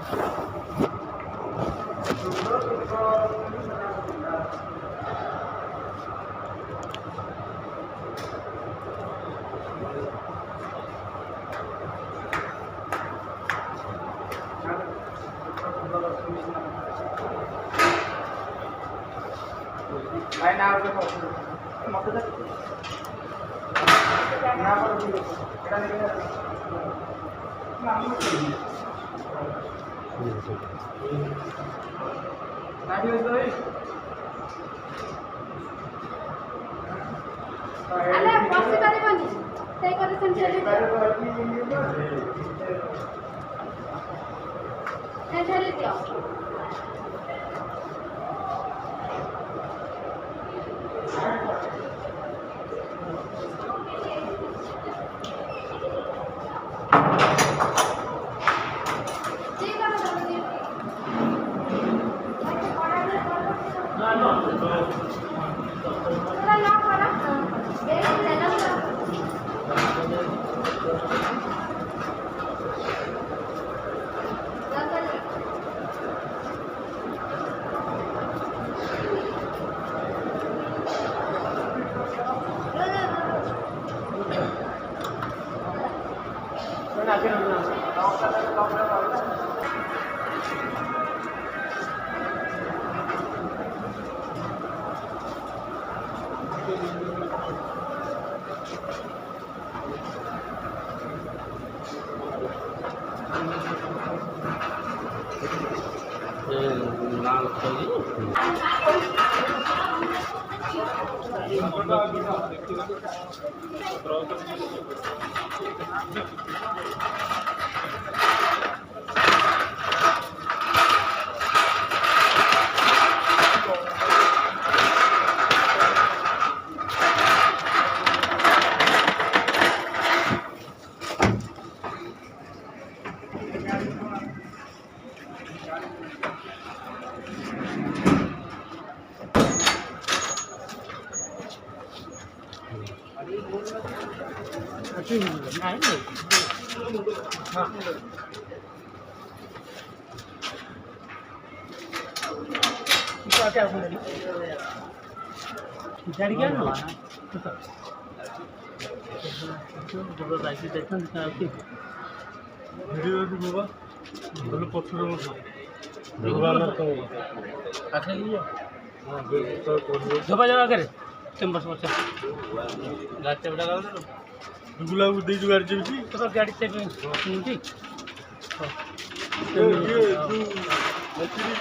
Lain apa kok? Maksudnya kenapa begitu? Tadi itu. अरे बस बारे बनी तय करे संचलित संचलित दियो धोबा जावा करे तुम बस बस गाते बड़ा गाओ तो गुलाब दे जुगाड़ जेबी तो गाड़ी चेक ठीक ये तू मछली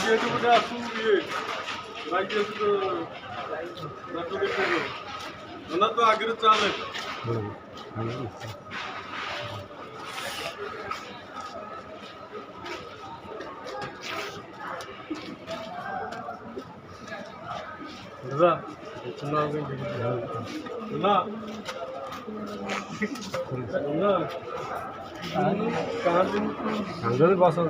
ये तो बड़ा आसू ये बाइक ये तो नाटो के तो ना तो आगे चाले Dua, cuma ना ना कहाँ से anggal pasal.